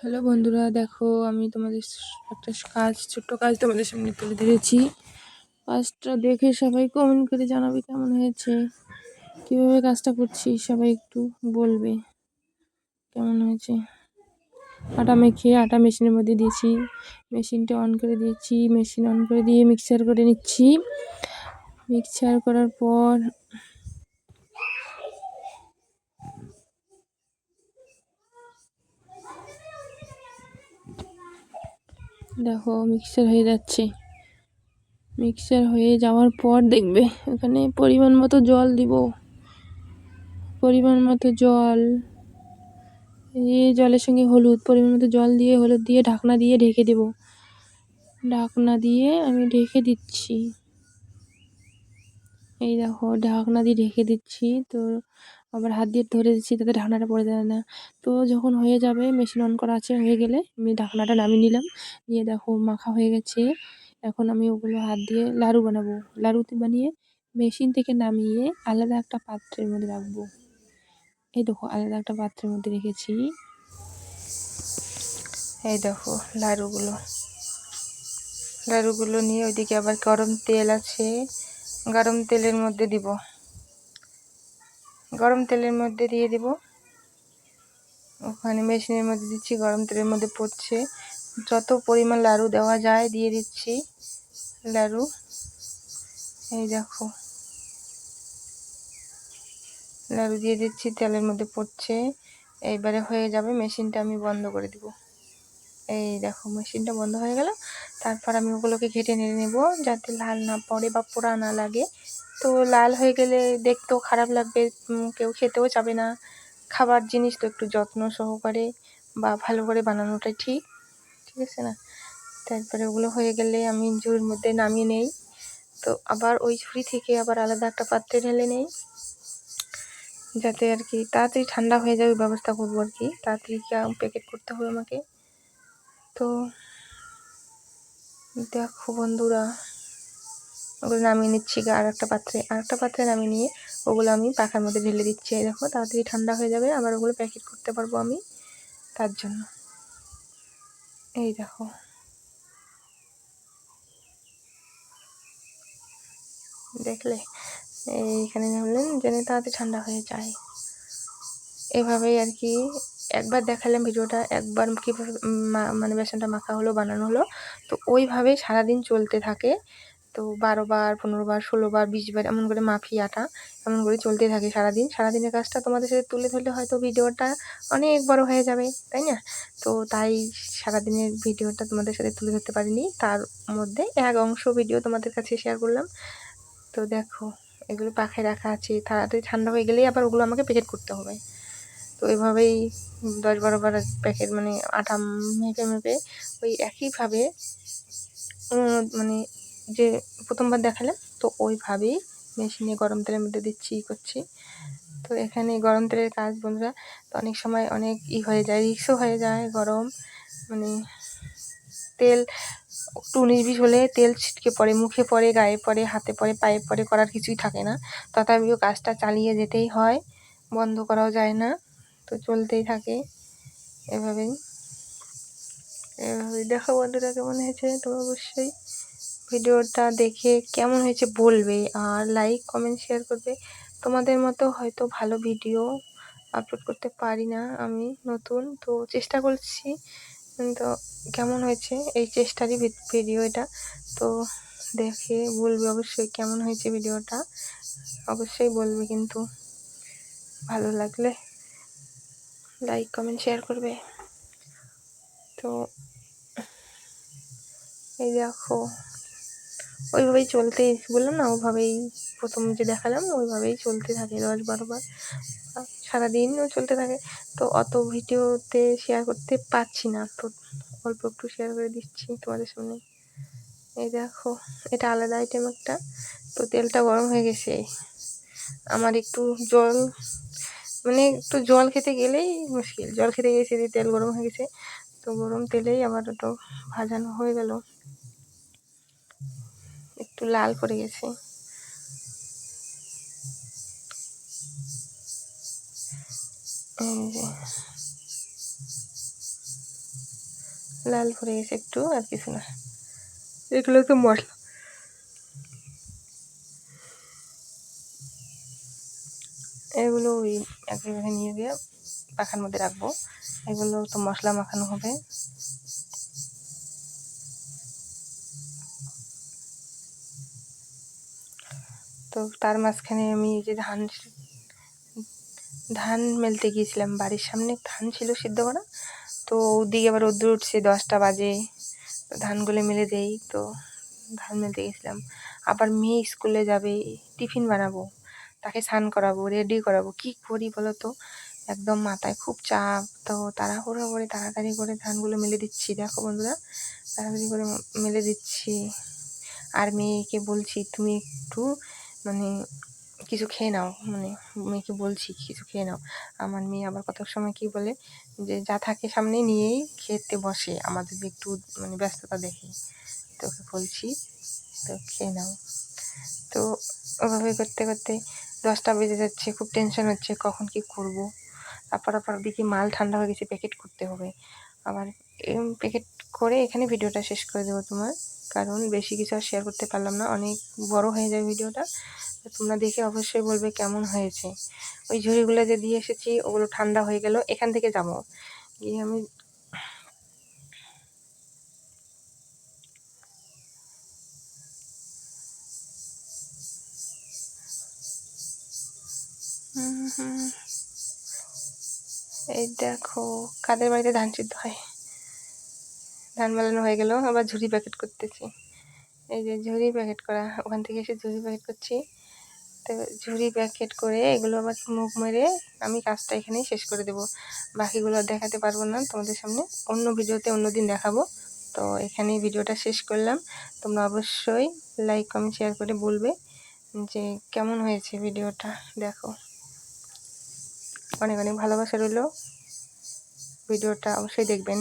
Hello বন্ধুরা, দেখো আমি তোমাদের একটা ছোট্ট কাজ তোমাদের সামনে তুলে ধরেছি। কাজটা দেখে সবাই কমেন্ট করে জানাবে কেমন হয়েছে, কিভাবে কাজটা করছি সবাই একটু বলবে কেমন হয়েছে। আটা মেখে আটা মেশিনের মধ্যে দিয়েছি, মেশিনটা অন করে দিয়েছি, মেশিন অন করে দিয়ে মিক্সার করে নিচ্ছি। মিক্সার করার পর দেখো মিক্সার হয়ে যাচ্ছে। মিক্সার হয়ে যাওয়ার পর দেখবে এখানে পরিমাণ মতো জল দিব, পরিমাণ মতো জল দিয়ে জলের সঙ্গে হলুদ, পরিমাণ মতো জল দিয়ে হলুদ দিয়ে ঢাকনা দিয়ে ঢেকে দেব। ঢাকনা দিয়ে আমি ঢেকে দিচ্ছি, এই দেখো ঢাকনা দিয়ে ঢেকে দিচ্ছি। তো আবার হাত দিয়ে ধরে দিচ্ছি তাতে ঢাকনাটা পড়ে যায় না। তো যখন হয়ে যাবে, মেশিন অন করা আছে, হয়ে গেলে আমি ঢাকনাটা নামিয়ে নিলাম। নিয়ে দেখো মাখা হয়ে গেছে। এখন আমি ওগুলো হাত দিয়ে লাড়ু বানাবো। লাড়ু বানিয়ে মেশিন থেকে নামিয়ে আলাদা একটা পাত্রের মধ্যে রাখবো। এই দেখো আলাদা একটা পাত্রের মধ্যে রেখেছি। এই দেখো লাড়ুগুলো নিয়ে ওইদিকে আবার গরম তেল আছে, গরম তেলের মধ্যে দিব, গরম তেলের মধ্যে দিয়ে দিব। ওখানে মেশিনের মধ্যে দিচ্ছি, গরম তেলের মধ্যে পড়ছে। যত পরিমাণ লাড়ু দেওয়া যায় দিয়ে দিচ্ছি লাড়ু। এই দেখো লাড়ু দিয়ে দিচ্ছি, তেলের মধ্যে পড়ছে। এইবারে হয়ে যাবে, মেশিনটা আমি বন্ধ করে দিব। এই দেখো মেশিনটা বন্ধ হয়ে গেল। তারপর আমি ওগুলোকে ঘেটে নিয়ে নেব যাতে লাল না পড়ে বা পোড়া না লাগে। তো লাল হয়ে গেলে দেখতেও খারাপ লাগবে, কেউ খেতেও চাবে না। খাবার জিনিস তো একটু যত্ন সহকারে বা ভালো করে বানানোটাই ঠিক, ঠিক আছে না? তারপরে ওগুলো হয়ে গেলে আমি ঝুড়ির মধ্যে নামিয়ে নেই। তো আবার ওই ঝুড়ি থেকে আবার আলাদা একটা পাত্রে ঢেলে নেই, যাতে আর কি তাড়াতাড়ি ঠান্ডা হয়ে যাবে, ব্যবস্থা করবো আর কি, তাড়াতাড়ি প্যাকেট করতে হবে আমাকে। তো দেখো বন্ধুরা, ওগুলো নামিয়ে নিচ্ছি আর একটা পাত্রে নামিয়ে নিয়ে ওগুলো আমি পাখার মধ্যে ঢেলে দিচ্ছি। দেখো তাড়াতাড়ি ঠান্ডা হয়ে যাবে, আবার ওগুলো প্যাকেট করতে পারবো আমি, তার জন্য। এই দেখো দেখলে, এইখানে নামলেন যেন তাড়াতাড়ি ঠান্ডা হয়ে যায়। এভাবেই আর কি একবার দেখালাম ভিডিওটা, একবার কীভাবে মানে বেসনটা মাখা হলো, বানানো হলো। তো ওইভাবেই সারাদিন চলতে থাকে। তো 12 বার 15 বার 16 বার 20 বার এমন করে মাখি আটা, এমন করে চলতে থাকে সারাদিন। সারাদিনের কাজটা তোমাদের সাথে তুলে ধরলে হয়তো ভিডিওটা অনেক বড় হয়ে যাবে, তাই না? তো তাই সারাদিনের ভিডিওটা তোমাদের সাথে তুলে ধরতে পারিনি, তার মধ্যে এক অংশ ভিডিও তোমাদের কাছে শেয়ার করলাম। তো দেখো এগুলো পাখায় রাখা আছে, তাড়াতাড়ি ঠান্ডা হয়ে গেলেই আবার ওগুলো আমাকে প্যাকেট করতে হবে। তো এভাবেই 10-12 বার প্যাকেট মানে আটা মেপে ওই একইভাবে মানে যে প্রথমবার দেখালাম, তো ওইভাবেই মেশিনে গরম তেলের মধ্যে দিচ্ছি করছি। তো এখানে গরম তেলের কাজ বন্ধুরা, তো অনেক সময় অনেক হয়ে যায়, রিস্কও হয়ে যায়। গরম মানে তেল একটু 19-20 হলে তেল ছিটকে পড়ে, মুখে পড়ে, গায়ে পড়ে, হাতে পড়ে, পায়ে পড়ে, করার কিছুই থাকে না। তথাপিও কাজটা চালিয়ে যেতেই হয়, বন্ধ করাও যায় না, তো চলতেই থাকে এভাবেই। দেখো বন্ধুরা কেমন হয়েছে, তোমরা অবশ্যই ভিডিওটা দেখে কেমন হয়েছে বলবে, আর লাইক কমেন্ট শেয়ার করবে। তোমাদের মতো হয়তো ভালো ভিডিও আপলোড করতে পারি না, আমি নতুন, তো চেষ্টা করছি। তো কেমন হয়েছে এই চেষ্টারই ভিডিও এটা, তো দেখে বলবে অবশ্যই কেমন হয়েছে ভিডিওটা, অবশ্যই বলবে কিন্তু। ভালো লাগলে লাইক কমেন্ট শেয়ার করবে। তো এই দেখো ওইভাবেই চলতে বললাম না, ওইভাবেই প্রথম যে দেখালাম ওইভাবেই চলতে থাকে 10-12 বার, সারাদিনও চলতে থাকে। তো অত ভিডিওতে শেয়ার করতে পারছি না, তো অল্প একটু শেয়ার করে দিচ্ছি তোমাদের সামনে। এই দেখো এটা আলাদা আইটেম একটা। তো তেলটা গরম হয়ে গেছে, আমার একটু জল মানে একটু জল খেতে গেলেই মুশকিল, জল খেতে গেছে দিয়ে তেল গরম হয়ে গেছে। তো গরম তেলেই আমার ওটা ভাজানো হয়ে গেল, একটু লাল পড়ে গেছে। এই যে লাল পড়ে গেছে একটু, আর কিছু না। এগুলো তো মশলা, এগুলো ওই এক জায়গায় নিয়ে গিয়ে পাখার মধ্যে রাখবো। এগুলো তো মশলা মাখানো হবে। তো তার মাঝখানে আমি এই যে ধান মেলতে গিয়েছিলাম, বাড়ির সামনে ধান ছিল সিদ্ধ করা। তো ওদিকে আবার রোদ্দুর উঠছে, 10টা বাজে, ধানগুলো মেলে দেই। তো ধান মেলতে গেছিলাম। আবার মেয়ে স্কুলে যাবে, টিফিন বানাবো, তাকে স্নান করাবো, রেডি করাবো, কি করি বলো তো, একদম মাথায় খুব চাপ। তো তাড়াহুড়ো করে তাড়াতাড়ি করে ধানগুলো মেলে দিচ্ছি, দেখো বন্ধুরা, তাড়াতাড়ি করে মেলে দিচ্ছি। আর মেয়েকে বলছি তুমি একটু মানে কিছু খেয়ে নাও, মানে মেয়েকে বলছি কিছু খেয়ে নাও। আমার মেয়ে আবার কত সময় কি বলে, যে যা থাকে সামনে নিয়েই খেতে বসে, আমাদের একটু মানে ব্যস্ততা দেখে। তো ওকে বলছি তো খেয়ে নাও। তো ওভাবে করতে করতে 10টা বেজে যাচ্ছে, খুব টেনশন হচ্ছে কখন কি করব। তারপর দেখি মাল ঠান্ডা হয়ে গেছে, প্যাকেট করতে হবে। আবার প্যাকেট করে এখানে ভিডিওটা শেষ করে দেবো তোমার, কারণ বেশি কিছু আর শেয়ার করতে পারলাম না, অনেক বড় হয়ে যায় ভিডিওটা। তো তোমরা দেখে অবশ্যই বলবে কেমন হয়েছে। ওই ঝুড়িগুলো যে দিয়ে এসেছি ওগুলো ঠান্ডা হয়ে গেল, এখান থেকে যাবো গিয়ে আমি এই দেখো কাদের বাড়িতে ধান সিদ্ধ হয়। ধান মেলানো হয়ে গেল, আবার ঝুড়ি প্যাকেট করতেছি। এই যে ঝুড়ি প্যাকেট করা, ওখান থেকে এসে ঝুড়ি প্যাকেট করছি। তো ঝুড়ি প্যাকেট করে এগুলো আবার মুখ মেরে আমি কাজটা এখানেই শেষ করে দেব। বাকিগুলো আর দেখাতে পারবো না তোমাদের সামনে, অন্য ভিডিওতে অন্য দিন দেখাবো। তো এখানেই ভিডিওটা শেষ করলাম। তোমরা অবশ্যই লাইক কমেন্ট শেয়ার করে বলবে যে কেমন হয়েছে ভিডিওটা। দেখো অনেক অনেক ভালোবাসা রইলো, ভিডিওটা অবশ্যই দেখবেন।